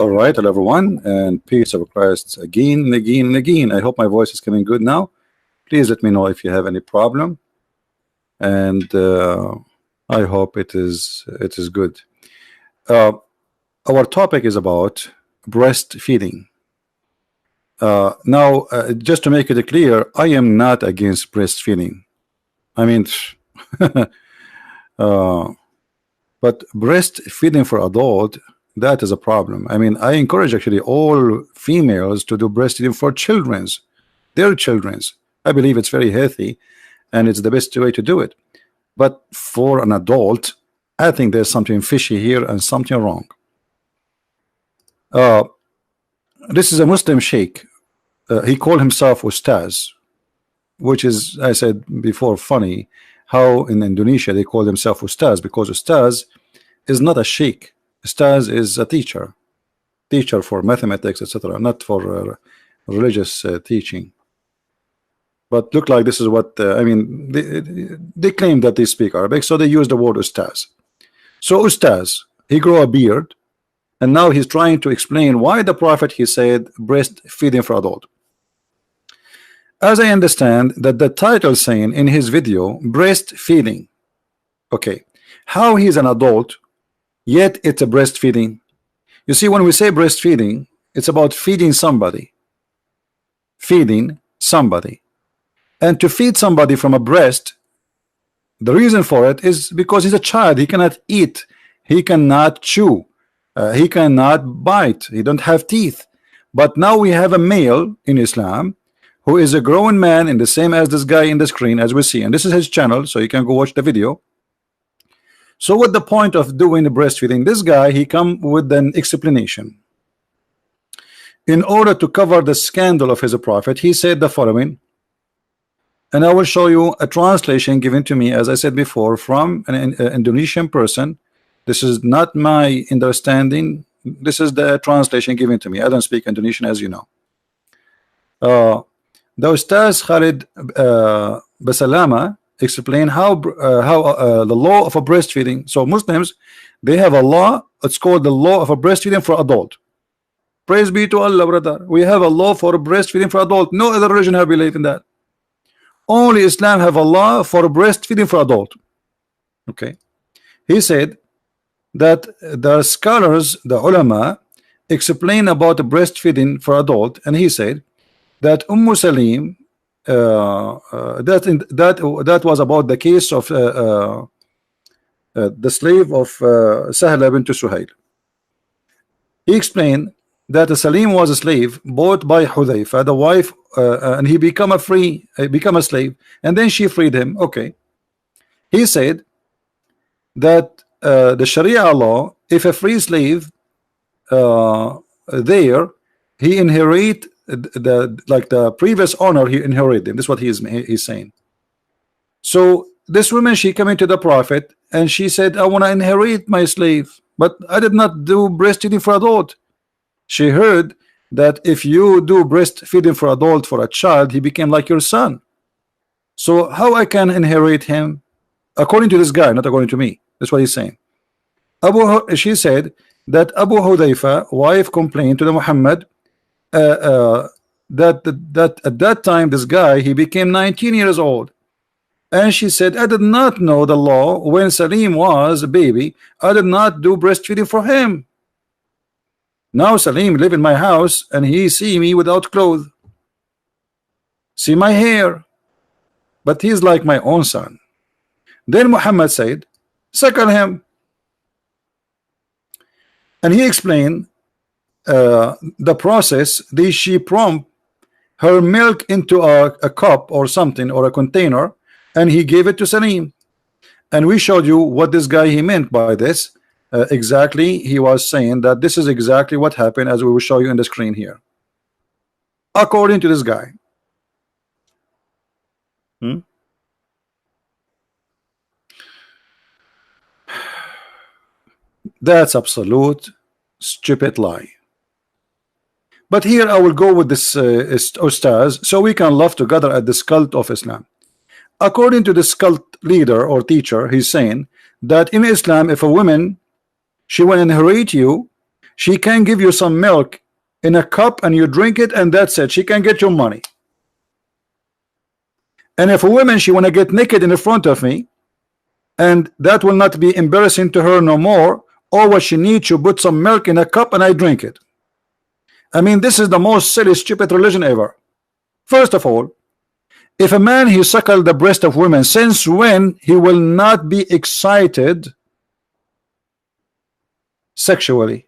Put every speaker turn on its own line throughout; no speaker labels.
All right, hello everyone, and peace of Christ again and again and again. I hope my voice is coming good now. Please let me know if you have any problem, and I hope it is good. Our topic is about breastfeeding. Now, just to make it clear, I am not against breastfeeding. I mean, but breastfeeding for adult, that is a problem. I mean, I encourage actually all females to do breastfeeding for their children's. I believe it's very healthy and it's the best way to do it. But for an adult, I think there's something fishy here and something wrong. This is a Muslim sheikh. He called himself Ustaz, which is, I said before, funny how in Indonesia they call themselves Ustaz, because Ustaz is not a sheikh. Ustaz is a teacher for mathematics, etc., not for religious teaching. But look like this is what I mean. They claim that they speak Arabic, so they use the word Ustaz. So Ustaz, he grew a beard, and now he's trying to explain why the Prophet, he said, breastfeeding for adult. As I understand that the title saying in his video, breastfeeding. Okay, how he's an adult, yet it's a breastfeeding. You see, when we say breastfeeding, it's about feeding somebody. And to feed somebody from a breast, the reason for it is because he's a child. He cannot eat, he cannot chew, he cannot bite, he don't have teeth. But now we have a male in Islam who is a grown man, in the same as this guy in the screen, as we see, and this is his channel, so you can go watch the video. So what the point of doing the breastfeeding? This guy, he come with an explanation. In order to cover the scandal of his prophet, he said the following, and I will show you a translation given to me, as I said before, from an Indonesian person. This is not my understanding. This is the translation given to me. I don't speak Indonesian, as you know. The Ustaz Khalid Basalama explain how the law of a breastfeeding. So Muslims, they have a law. It's called the law of a breastfeeding for adult. Praise be to Allah, brother. We have a law for breastfeeding for adult. No other religion have believed in that. Only Islam have a law for breastfeeding for adult. Okay, he said that the scholars, the ulama, explain about the breastfeeding for adult, and he said that Salim, that was about the case of the slave of Sahla bint Suhail. He explained that Salim was a slave bought by Hudayfa, the wife, and he become a slave, and then she freed him. Okay, he said that the Sharia law, if a free slave there, he inherit the previous owner, he inherited him. This is what he's saying. So this woman, she came into the Prophet and she said, I want to inherit my slave, but I did not do breastfeeding for adult. She heard that if you do breastfeeding for adult for a child, he became like your son. So how I can inherit him? According to this guy, not according to me. That's what he's saying. She said that Abu Hudayfa wife complained to the Muhammad that at that time this guy, he became 19 years old, and she said, I did not know the law when Salim was a baby. I did not do breastfeeding for him. Now Salim live in my house and he see me without clothes, see my hair, but he's like my own son. Then Muhammad said, suckle him, and he explained the process. She pumped her milk into a cup or something, or a container, and he gave it to Salim. And we showed you what this guy he meant by this. Exactly, he was saying that this is exactly what happened, as we will show you in the screen here, according to this guy. That's absolute stupid lie. But here I will go with this Ustaz, so we can laugh together at this cult of Islam. According to this cult leader or teacher, he's saying that in Islam, if a woman, she will inherit you, she can give you some milk in a cup and you drink it and that's it. She can get your money. And if a woman, she want to get naked in the front of me, and that will not be embarrassing to her no more, or what she needs, to put some milk in a cup and I drink it. I mean, this is the most silly, stupid religion ever. First of all, if a man he suckle the breast of women, since when he will not be excited sexually?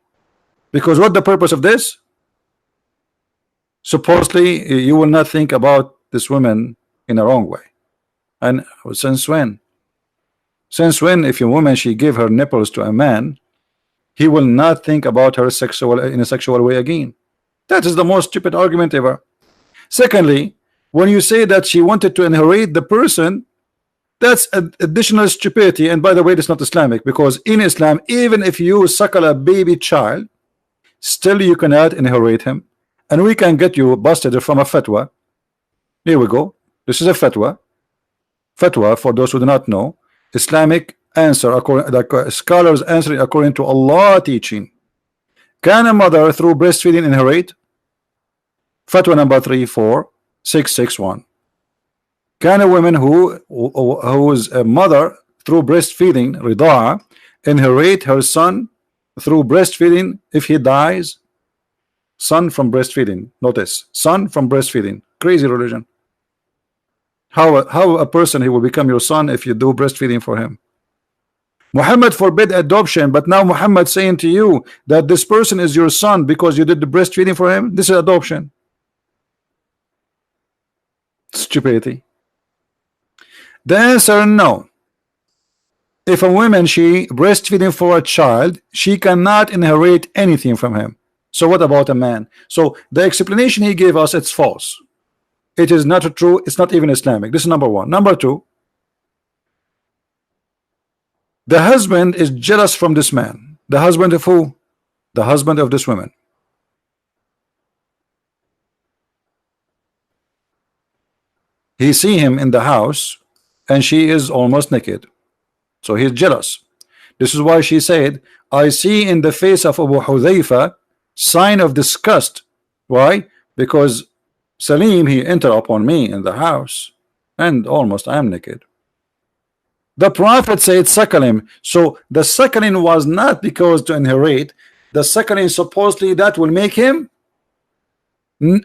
Because what the purpose of this? Supposedly you will not think about this woman in a wrong way. And since when? Since when, if a woman she give her nipples to a man, he will not think about her in a sexual way again? That is the most stupid argument ever. Secondly, when you say that she wanted to inherit the person, that's additional stupidity. And by the way, it's not Islamic, because in Islam, even if you suckle a baby child, still you cannot inherit him. And we can get you busted from a fatwa. Here we go. This is a fatwa. Fatwa, for those who do not know, Islamic answer, according like scholars answering according to Allah teaching. Can a mother through breastfeeding inherit? Fatwa number 34661. Can a woman who is a mother through breastfeeding, rida'a, inherit her son through breastfeeding if he dies? Son from breastfeeding. Notice, son from breastfeeding. Crazy religion. How a person he will become your son if you do breastfeeding for him? Muhammad forbid adoption, but now Muhammad saying to you that this person is your son because you did the breastfeeding for him. This is adoption. Stupidity. The answer, no. If a woman she breastfeeding for a child, she cannot inherit anything from him. So what about a man? So the explanation he gave us, it's false. It is not true. It's not even Islamic. This is number one. Number two, the husband is jealous from this man. The husband of who? The husband of this woman. He see him in the house and she is almost naked, so he's jealous. This is why she said, I see in the face of Abu Hudhayfa sign of disgust. Why? Because Salim, he entered upon me in the house and almost I am naked. The Prophet said suckle him. So the suckling was not because to inherit. The suckling supposedly that will make him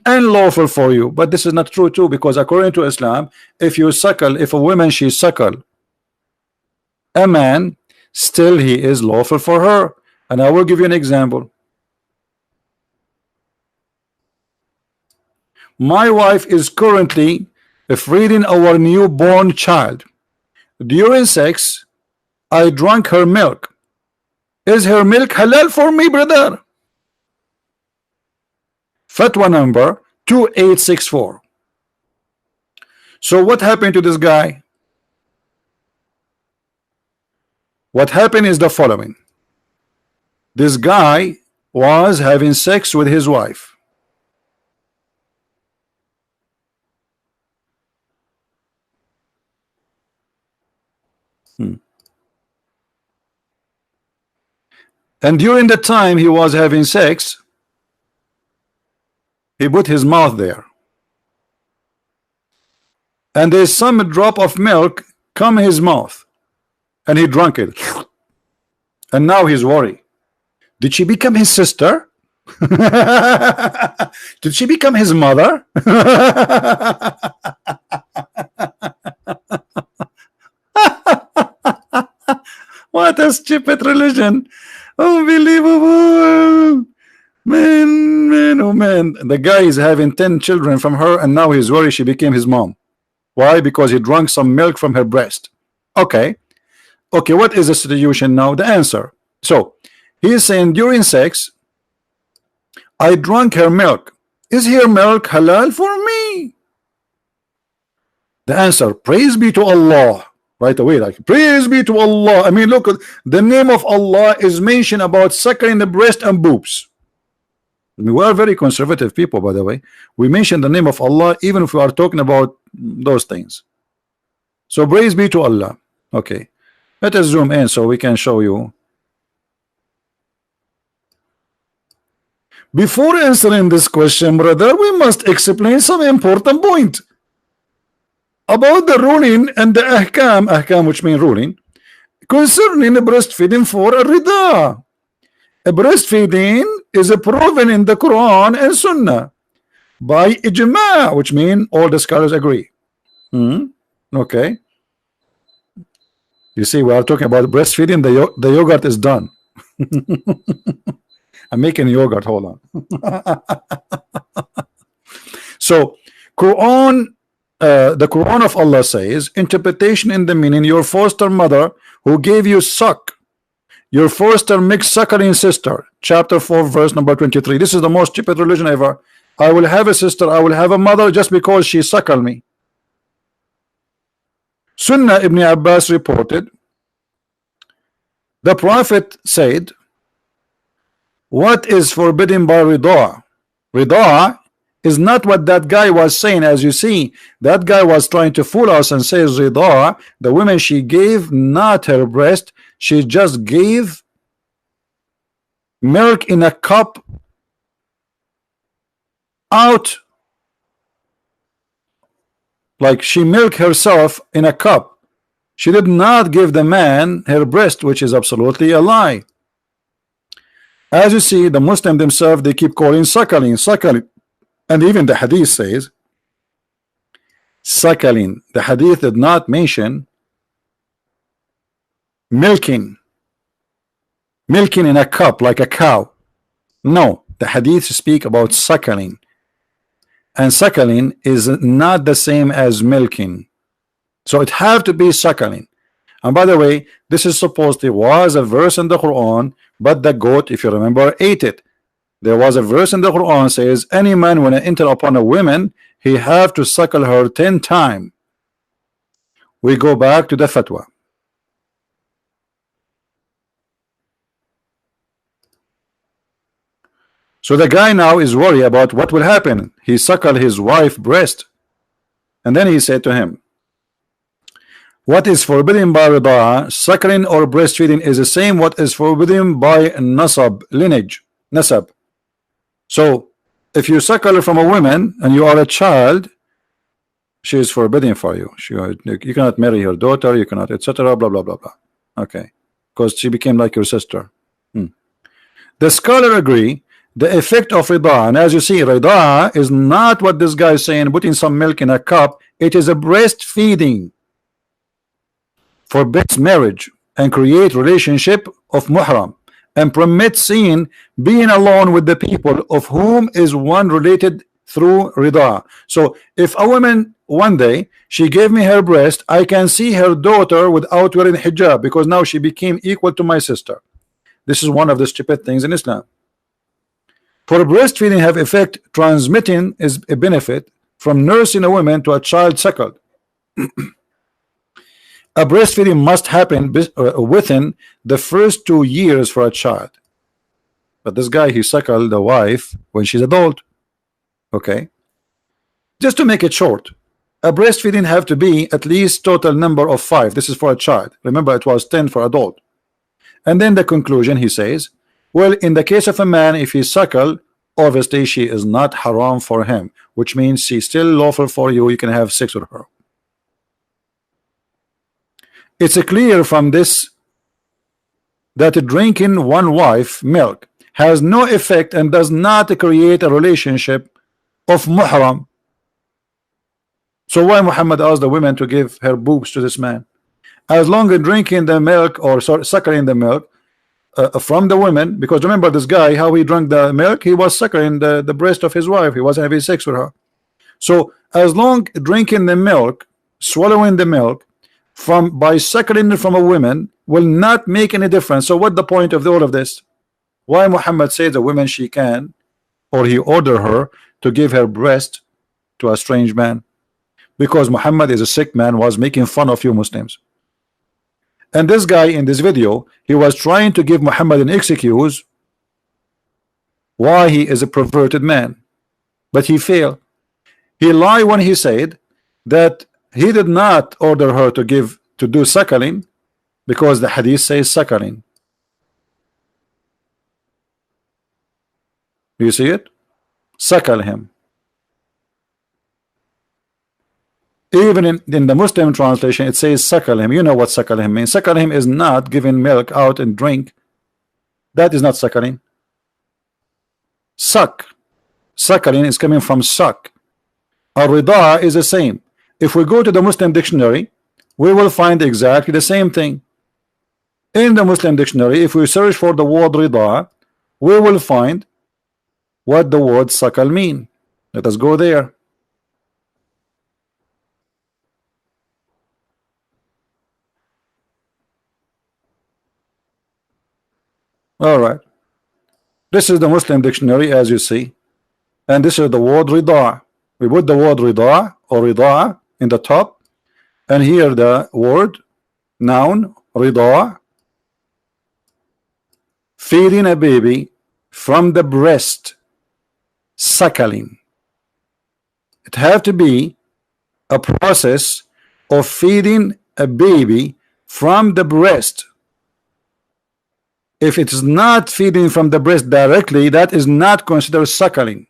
unlawful for you. But this is not true too, because according to Islam, if you suckle, if a woman she suckle a man, still he is lawful for her. And I will give you an example. My wife is currently feeding our newborn child. During sex, I drank her milk. Is her milk halal for me, brother? Fatwa number 2864. So what happened to this guy? What happened is the following. This guy was having sex with his wife. And during the time he was having sex, he put his mouth there. And there's some drop of milk come his mouth. And he drank it. And now he's worried. Did she become his sister? Did she become his mother? What a stupid religion. Unbelievable. Man, oh man. The guy is having 10 children from her and now he's worried she became his mom. Why? Because he drank some milk from her breast. Okay, what is the solution now? The answer. So he is saying during sex, I drank her milk. Is her milk halal for me? The answer, praise be to Allah. Right away, like, praise be to Allah. I mean, look, the name of Allah is mentioned about suckling the breast and boobs. I mean, we are very conservative people, by the way. We mention the name of Allah even if we are talking about those things. So praise be to Allah. Okay, let us zoom in so we can show you. Before answering this question, brother, we must explain some important point about the ruling and the ahkam, which mean ruling, concerning breastfeeding for a rida. Breastfeeding is proven in the Quran and Sunnah by ijma, which mean all the scholars agree. Okay. You see, we are talking about breastfeeding. The yogurt is done. I'm making yogurt. Hold on. So, Quran, the Quran of Allah says, interpretation in the meaning: your foster mother who gave you suck, your foster mixed suckling sister. Chapter 4, verse number 23. This is the most stupid religion ever. I will have a sister, I will have a mother just because she suckled me. Sunnah Ibn Abbas reported, the Prophet said, what is forbidden by rida? Rida is not what that guy was saying. As you see, that guy was trying to fool us and says rida, the woman, she gave not her breast, she just gave milk in a cup out, like she milked herself in a cup. She did not give the man her breast, which is absolutely a lie. As you see, the Muslim themselves, they keep calling suckling, suckling, and even the hadith says suckling. The hadith did not mention milking in a cup like a cow. No, the hadith speak about suckling, and suckling is not the same as milking, so it have to be suckling. And by the way, this is supposed, there was a verse in the Quran, but the goat, if you remember, ate it. There was a verse in the Quran says, any man when I enter upon a woman, he have to suckle her 10 times. We go back to the fatwa. So the guy now is worried about what will happen. He suckled his wife's breast, and then he said to him, what is forbidden by rida, suckling or breastfeeding, is the same what is forbidden by nasab, lineage, nasab. So if you suckle from a woman and you are a child, she is forbidden for you. You cannot marry her daughter, you cannot, etc. Blah blah blah blah. Okay, because she became like your sister. The scholar agree the effect of rida, and as you see, rida is not what this guy is saying, putting some milk in a cup. It is a breastfeeding, forbids marriage and create relationship of muhram, and permits seeing being alone with the people of whom is one related through rida. So if a woman one day she gave me her breast, I can see her daughter without wearing hijab, because now she became equal to my sister. This is one of the stupid things in Islam. For breastfeeding have effect, transmitting is a benefit from nursing a woman to a child suckled. A breastfeeding must happen within the first 2 years for a child. But this guy, he suckled the wife when she's adult. Okay. Just to make it short, a breastfeeding have to be at least total number of 5. This is for a child. Remember, it was 10 for adult. And then the conclusion, he says, well, in the case of a man, if he suckle, obviously she is not haram for him, which means she's still lawful for you. You can have sex with her. It's clear from this that drinking one wife milk has no effect and does not create a relationship of muhram. So why Muhammad asked the women to give her boobs to this man? As long as drinking the milk, or sorry, suckling the milk from the women, because remember this guy, how he drank the milk, he was suckling the breast of his wife, he wasn't having sex with her. So as long drinking the milk, swallowing the milk by suckling from a woman will not make any difference. So what the point of all of this? Why Muhammad says the woman she can, or he ordered her to give her breast to a strange man? Because Muhammad is a sick man, was making fun of you Muslims. And this guy in this video, he was trying to give Muhammad an excuse why he is a perverted man, but he failed. He lied when he said that he did not order her to do suckling, because the hadith says suckling. Do you see it? Suckle him. Even in the Muslim translation, it says suckle him. You know what suckle him means. Suckle him is not giving milk out and drink. That is not suckling. Suck. Suckling is coming from suck. Ar-rida is the same. If we go to the Muslim dictionary, we will find exactly the same thing. In the Muslim dictionary, if we search for the word rida, we will find what the word suckle mean. Let us go there. All right. This is the Muslim dictionary, as you see, and this is the word rida. We put the word rida or rida in the top, and here the word noun rida, feeding a baby from the breast, suckling. It have to be a process of feeding a baby from the breast. If it is not feeding from the breast directly, that is not considered suckling.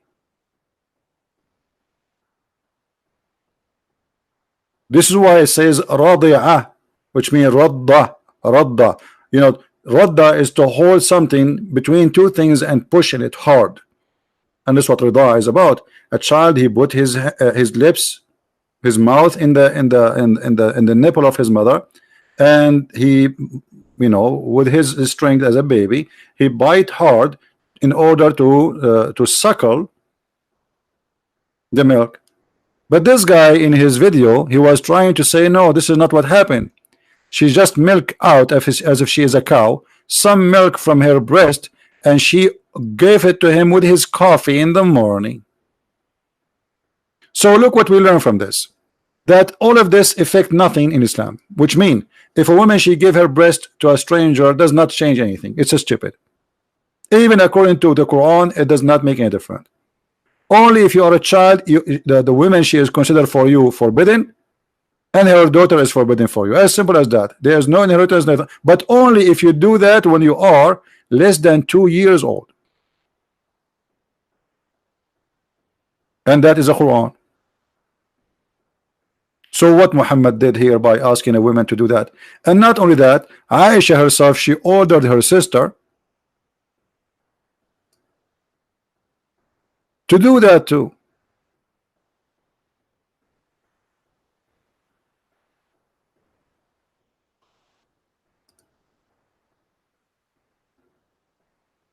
This is why it says radi'ah, which means radda, radda. You know, radda is to hold something between two things and pushing it hard, and that's what rida is about. A child, he put his lips, his mouth in the nipple of his mother, and he, you know, with his strength as a baby, he bite hard in order to suckle the milk. But this guy in his video, he was trying to say, no, this is not what happened. She just milk out as if she is a cow, some milk from her breast, and she gave it to him with his coffee in the morning. So look what we learn from this, that all of this affect nothing in Islam, which mean if a woman, she give her breast to a stranger, does not change anything. It's a stupid. Even according to the Quran, it does not make any difference. Only if you are a child, the woman, she is considered for you forbidden, and her daughter is forbidden for you. As simple as that. There is no inheritance, but only if you do that when you are less than 2 years old. And that is the Quran. So what Muhammad did here by asking a woman to do that, and not only that, Aisha herself, she ordered her sister to do that too.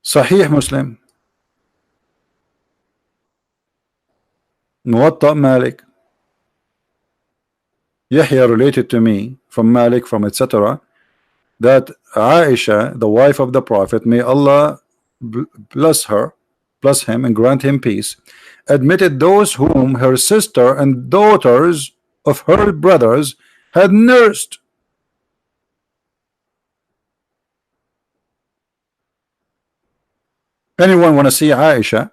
Sahih Muslim, Muwatta Malik. Yahya related to me from Malik, from etc., that Aisha, the wife of the Prophet, may Allah bless her, bless him and grant him peace, admitted those whom her sister and daughters of her brothers had nursed. Anyone want to see Aisha?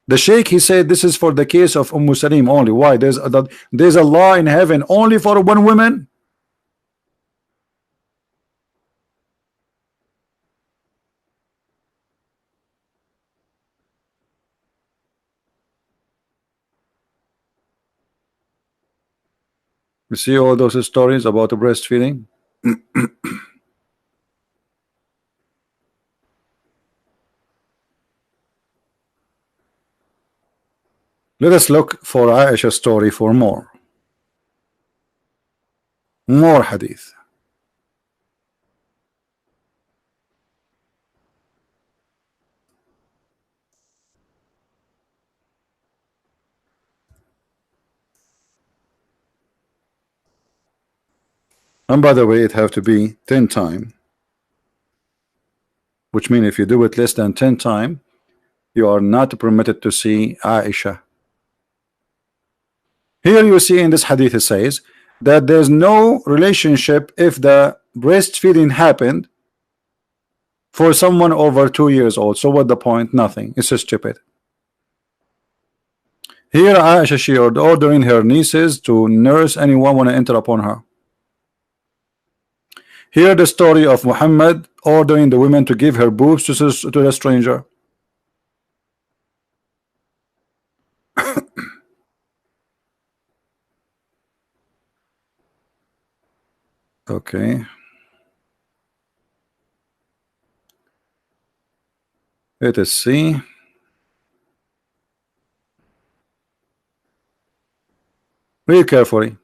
The Sheikh, he said this is for the case of Salim only. Why? There's a law in heaven only for one woman. You see all those stories about the breastfeeding. Let us look for Aisha's story for more hadith. And by the way, it have to be 10 times, which means if you do it less than 10 times, you are not permitted to see Aisha. Here you see in this hadith, it says that there's no relationship if the breastfeeding happened for someone over 2 years old. So what the point? Nothing. It's so stupid. Here Aisha, she ordering her nieces to nurse anyone want to enter upon her. Here the story of Muhammad ordering the women to give her boobs to the stranger. Okay. Let us see. Read carefully.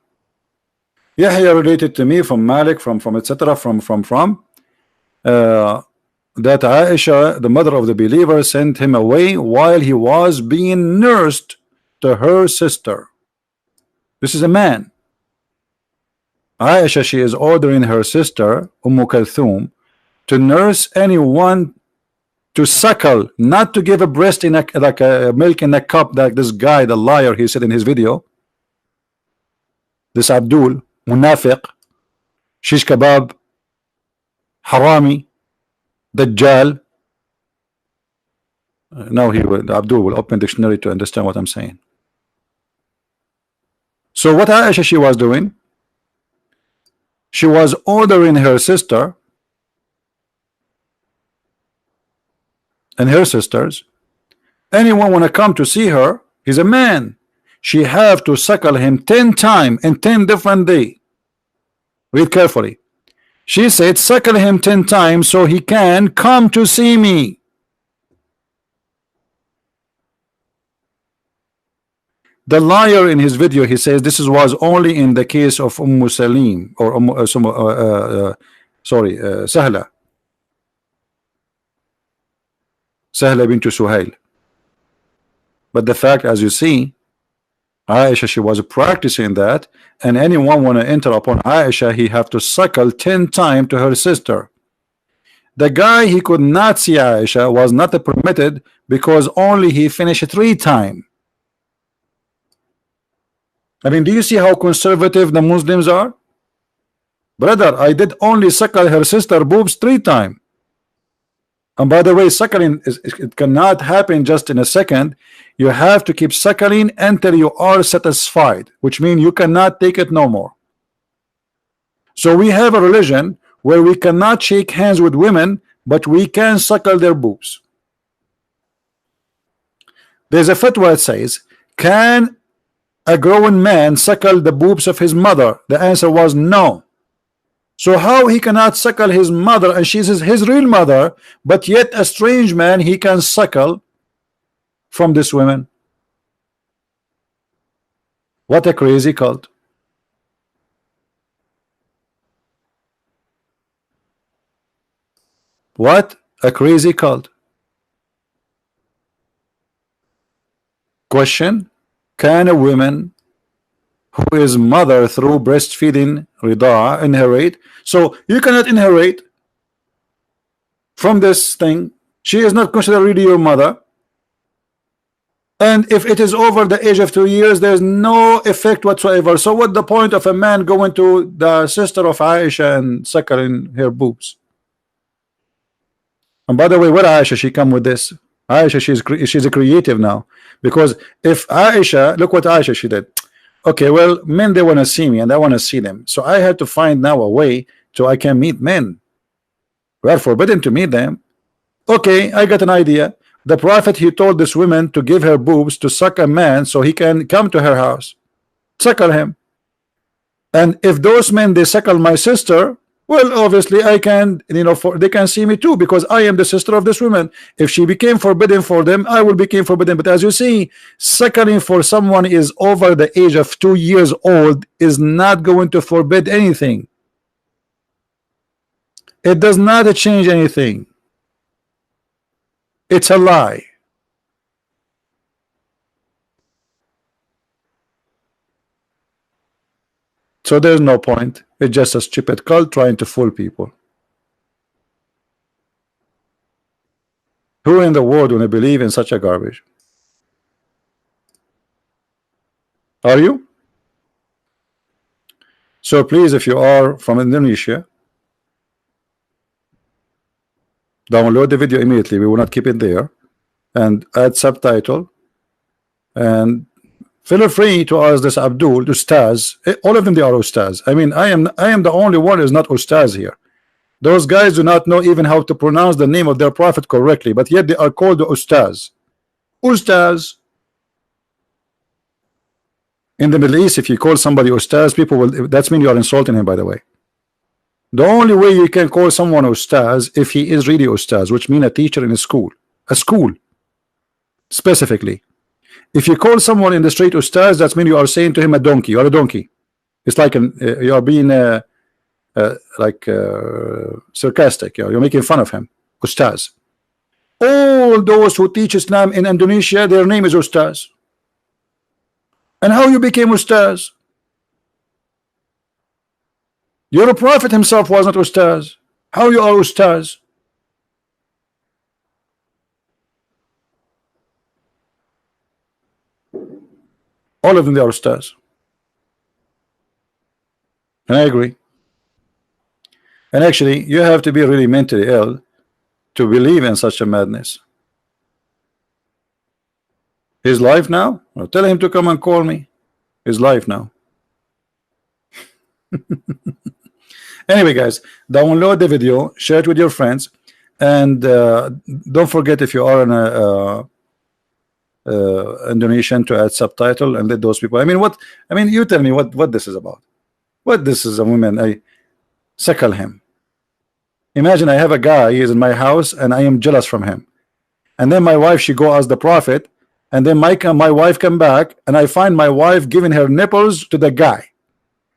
Yahya related to me from Malik, from etc. From that Aisha, the mother of the believer, sent him away while he was being nursed to her sister. This is a man. Aisha, she is ordering her sister Kulthum to nurse anyone, to suckle, not to give a breast in a, like a milk in a cup, like this guy, the liar, he said in his video. This Abdul, Munafiq, Shish Kebab, Harami, Dajjal. Now Abdul will open dictionary to understand what I'm saying. So what Aisha she was doing? She was ordering her sister and her sisters, anyone want to come to see her, he's a man, she have to suckle him 10 times in 10 different days. Read carefully. She said suckle him 10 times so he can come to see me. The liar in his video, he says this was only in the case of Salim or Sahla bint Suhail. But the fact, as you see, Aisha, she was practicing that, and anyone want to enter upon Aisha, he have to suckle 10 times to her sister. The guy, he could not see Aisha, was not permitted because only he finished 3 times. I mean, do you see how conservative the Muslims are? Brother, I did only suckle her sister boobs 3 times. And by the way, suckling it cannot happen just in a second. You have to keep suckling until you are satisfied, which means you cannot take it no more. So we have a religion where we cannot shake hands with women, but we can suckle their boobs. There's a fatwa that says, can a grown man suckle the boobs of his mother? The answer was no. So how he cannot suckle his mother, and she's his real mother, but yet a strange man he can suckle from this woman? What a crazy cult. What a crazy cult. Question: can a woman who is mother through breastfeeding rida'a inherit? So you cannot inherit from this thing. She is not considered really your mother, and if it is over the age of 2 years, there's no effect whatsoever. So what the point of a man going to the sister of Aisha and suckling her boobs? And by the way, where Aisha she come with this? Aisha, she's a creative now, because if Aisha, look what Aisha she did. Okay, well, men, they want to see me and I want to see them, so I had to find now a way so I can meet men. We are forbidden to meet them. Okay, I got an idea. The Prophet, he told this woman to give her boobs to suck a man so he can come to her house, suckle him. And if those men they suckle my sister, well, obviously I can, they can see me too, because I am the sister of this woman. If she became forbidden for them, I will become forbidden. But as you see, suckling for someone is over the age of 2 years old is not going to forbid anything. It does not change anything. It's a lie. So there's no point. It's just a stupid cult trying to fool people. Who in the world will believe in such a garbage? Are you? So please, if you are from Indonesia, download the video immediately. We will not keep it there, and add subtitle, and feel free to ask this Abdul, Ustaz. All of them, they are Ustaz. I mean, I am the only one who is not Ustaz here. Those guys do not know even how to pronounce the name of their prophet correctly, but yet they are called the Ustaz. Ustaz. In the Middle East, if you call somebody Ustaz, people will, that's mean you are insulting him, by the way. The only way you can call someone ustaz if he is really ustaz, which means a teacher in a school specifically. If you call someone in the street ustaz, that means you are saying to him a donkey. You are a donkey. It's like you are being sarcastic. You're making fun of him. Ustaz. All those who teach Islam in Indonesia, their name is ustaz. And how you became ustaz? Your prophet himself was not ustaz. How you are ustaz? All of them, they are ustaz. And I agree. And actually, you have to be really mentally ill to believe in such a madness. His life now? Well, tell him to come and call me. His life now. Anyway, guys, download the video, share it with your friends, and don't forget, if you are an Indonesian, to add subtitle and let those people. I mean, you tell me what this is about. What this is a woman? I suckle him. Imagine I have a guy, he is in my house, and I am jealous from him. And then my wife, she go as the prophet, and then my wife come back, and I find my wife giving her nipples to the guy.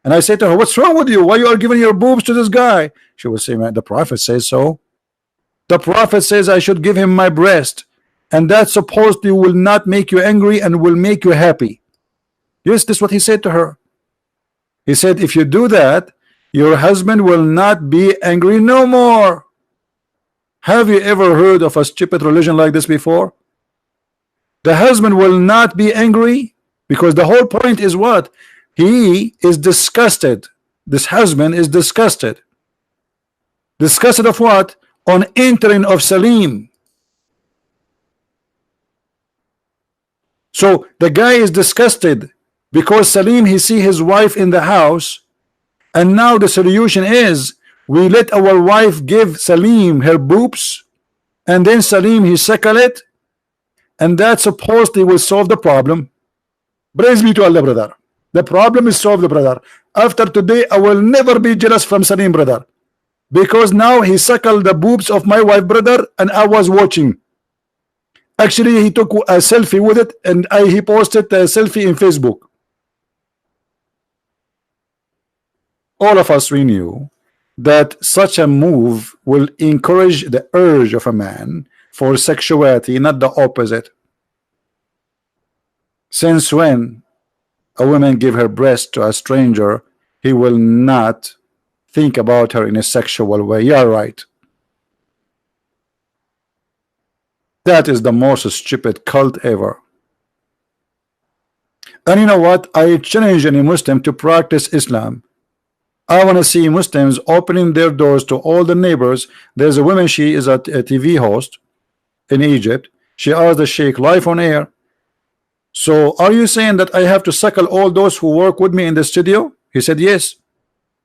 And I say to her, what's wrong with you? Why you are giving your boobs to this guy? She will say, man, the prophet says so. The prophet says I should give him my breast, and that supposedly will not make you angry and will make you happy. Yes, this is what he said to her. He said, if you do that, your husband will not be angry no more. Have you ever heard of a stupid religion like this before? The husband will not be angry, because the whole point is what? He is disgusted. This husband is disgusted. Disgusted of what? On entering of Salim. So the guy is disgusted because Salim, he see his wife in the house, and now the solution is we let our wife give Salim her boobs, and then Salim he suckle it, and that supposedly will solve the problem. Praise be to Allah, brother. The problem is solved, brother. After today, I will never be jealous from Salim, brother, because now he suckled the boobs of my wife, brother, and I was watching. Actually, he took a selfie with it, and he posted a selfie in Facebook. All of us, we knew that such a move will encourage the urge of a man for sexuality, not the opposite. Since when a woman give her breast to a stranger, he will not think about her in a sexual way. You are right. That is the most stupid cult ever. And you know what? I challenge any Muslim to practice Islam. I want to see Muslims opening their doors to all the neighbors. There's a woman, she is a TV host in Egypt. She asked the Sheikh live on air, so are you saying that I have to suckle all those who work with me in the studio? He said yes.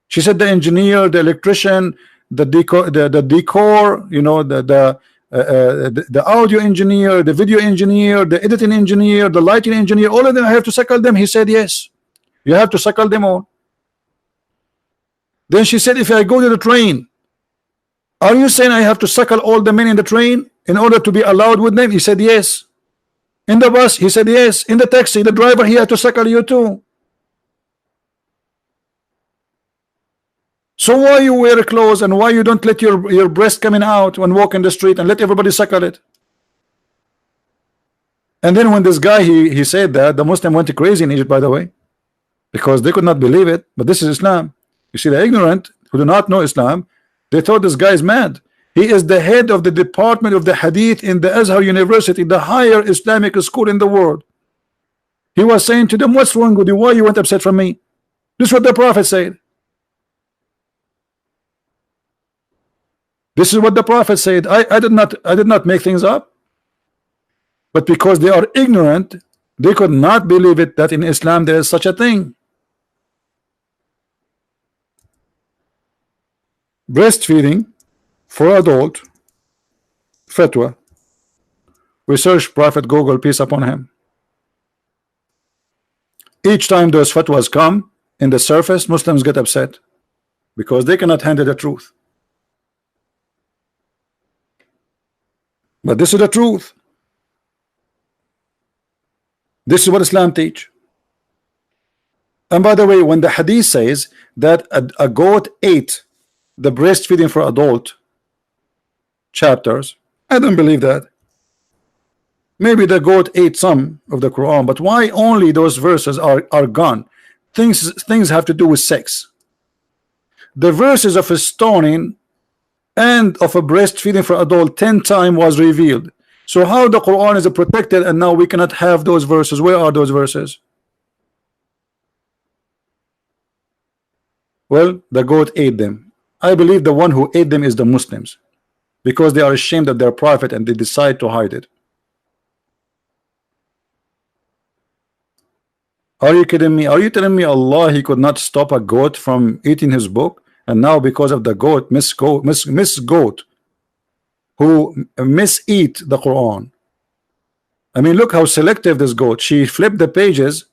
She said the engineer, the electrician, the decor, you know, the audio engineer, the video engineer, the editing engineer, the lighting engineer, all of them, I have to suckle them. He said yes, you have to suckle them all. Then she said, if I go to the train, are you saying I have to suckle all the men in the train in order to be allowed with them? He said yes. In the bus, he said yes. In the taxi, the driver, he had to suckle you too. So why you wear clothes, and why you don't let your breast coming out when walk in the street and let everybody suckle it? And then when this guy he said that, the Muslim went crazy in Egypt, by the way, because they could not believe it. But this is Islam. You see, the ignorant who do not know Islam, they thought this guy is mad. He is the head of the department of the Hadith in the Azhar University, the higher Islamic school in the world. He was saying to them, what's wrong with you? Why you went upset from me? This is what the Prophet said. This is what the Prophet said. I did not make things up. But because they are ignorant, they could not believe it, that in Islam there is such a thing. Breastfeeding for adult fatwa. We search Prophet Google, peace upon him. Each time those fatwas come in the surface, Muslims get upset. because they cannot handle the truth. But this is the truth. This is what Islam teach. And by the way, when the hadith says that a goat ate the breastfeeding for adult chapters, I don't believe that. Maybe the goat ate some of the Quran, but why only those verses are gone? Things have to do with sex. The verses of a stoning and of a breastfeeding for adult 10 times was revealed. So how the Quran is protected and now we cannot have those verses? Where are those verses? Well, the goat ate them. I believe the one who ate them is the Muslims, because they are ashamed of their prophet and they decide to hide it. Are you kidding me? Are you telling me Allah, he could not stop a goat from eating his book? And now because of the goat, Miss Goat, who miseat the Quran. I mean, look how selective this goat. She flipped the pages.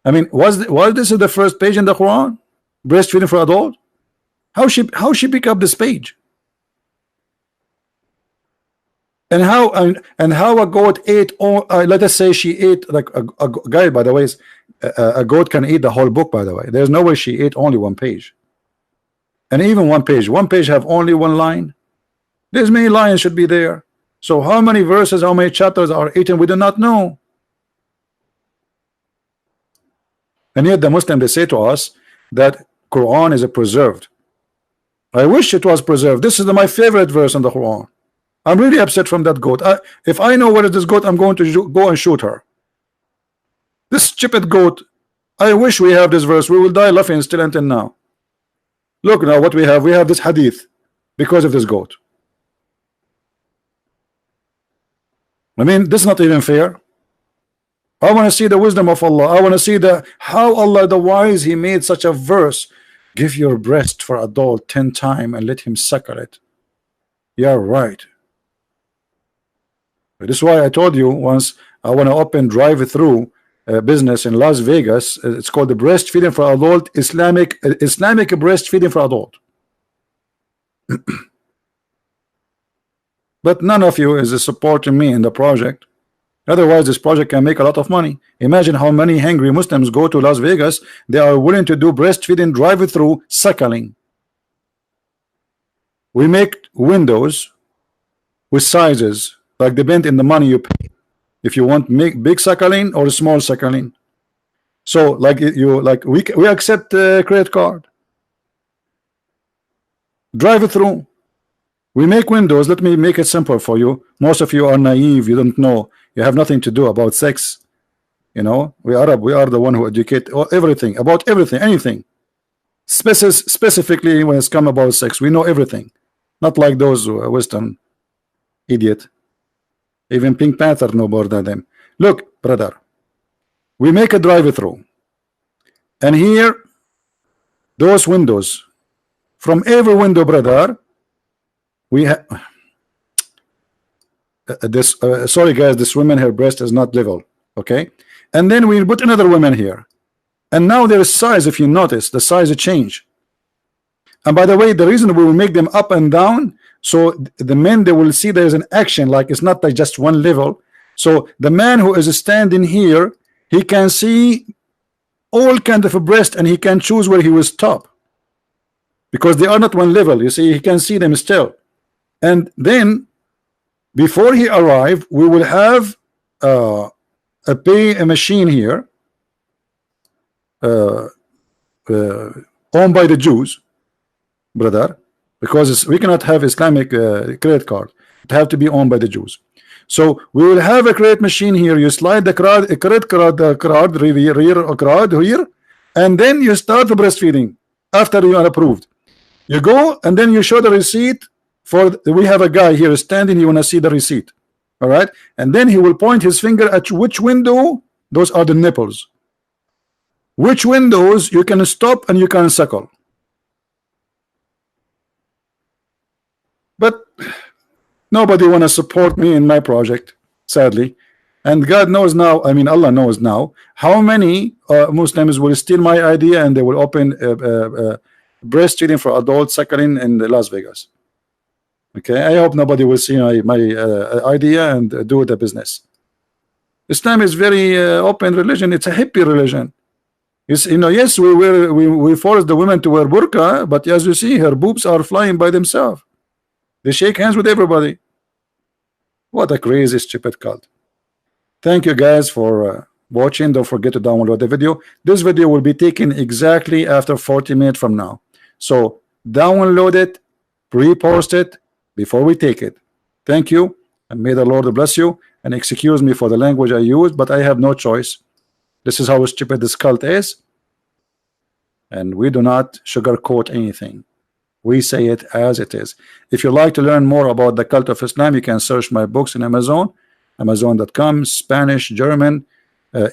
I mean, was this is the first page in the Quran? Breastfeeding for adult? How she pick up this page? And how a goat ate, or let us say she ate, like a guy, by the way, a goat can eat the whole book, by the way. There's no way she ate only one page. And even one page have only one line. There's many lines should be there. So how many verses, how many chapters are eaten, we do not know. And yet the Muslim, they say to us that Quran is preserved. I wish it was preserved. This is my favorite verse in the Quran. I'm really upset from that goat. If I know where is this goat, I'm going to go and shoot her. This stupid goat. I wish we have this verse. We will die laughing still until now. Look now what we have. We have this hadith because of this goat. I mean, this is not even fair. I want to see the wisdom of Allah. I want to see how Allah the wise, he made such a verse. Give your breast for adult 10 times and let him suckle it. You're right. This is why I told you once, I want to open drive-through business in Las Vegas. It's called the breastfeeding for adult, Islamic breastfeeding for adult. But none of you is supporting me in the project. Otherwise this project can make a lot of money. Imagine how many hungry Muslims go to Las Vegas. They are willing to do breastfeeding, drive-through, suckling. We make windows with sizes like depend in the money you pay. If you want make big suckling or small suckling. So like we accept credit card. Drive-through. We make windows. Let me make it simple for you. Most of you are naive. You don't know. You have nothing to do about sex. You know, we Arab. We are the one who educate everything about everything, anything. Specifically when it's come about sex, we know everything. Not like those Western idiot. Even Pink Panther know more than them. Look, brother. We make a drive-through, and here, those windows. From every window, brother. We have this. Sorry, guys. This woman, her breast is not level. Okay, and then we put another woman here, and now their size. If you notice, the size change. And by the way, the reason we will make them up and down, so the men they will see there is an action. Like it's not like just one level. So the man who is standing here, he can see all kind of a breast, and he can choose where he will stop, because they are not one level. You see, he can see them still. And then before he arrived, we will have a machine here owned by the Jews, brother, because we cannot have Islamic credit card. It have to be owned by the Jews. So we will have a credit machine here. You slide the credit card here, and then you start the breastfeeding after you are approved. You go and then you show the receipt. We have a guy here standing. You want to see the receipt, all right? And then he will point his finger at which window. Those are the nipples. Which windows you can stop and you can suckle. But nobody want to support me in my project, sadly. And God knows now. I mean, Allah knows now how many Muslims will steal my idea and they will open breastfeeding for adults, suckling in Las Vegas. Okay, I hope nobody will see my idea and do the business. Islam is very open religion. It's a hippie religion. Yes, we force the women to wear burqa, but as you see, her boobs are flying by themselves. They shake hands with everybody. What a crazy, stupid cult. Thank you guys for watching. Don't forget to download the video. This video will be taken exactly after 40 minutes from now. So download it, repost it before we take it. Thank you, and may the Lord bless you. And excuse me for the language I used, but I have no choice. This is how stupid this cult is, and we do not sugarcoat anything. We say it as it is. If you'd like to learn more about the cult of Islam, you can search my books in Amazon, Amazon.com, Spanish, German,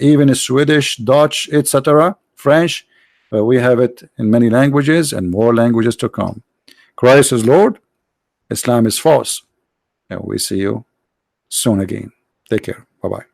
even Swedish, Dutch, etc., French. We have it in many languages and more languages to come. Christ is Lord, Islam is false, and we see you soon again. Take care. Bye-bye.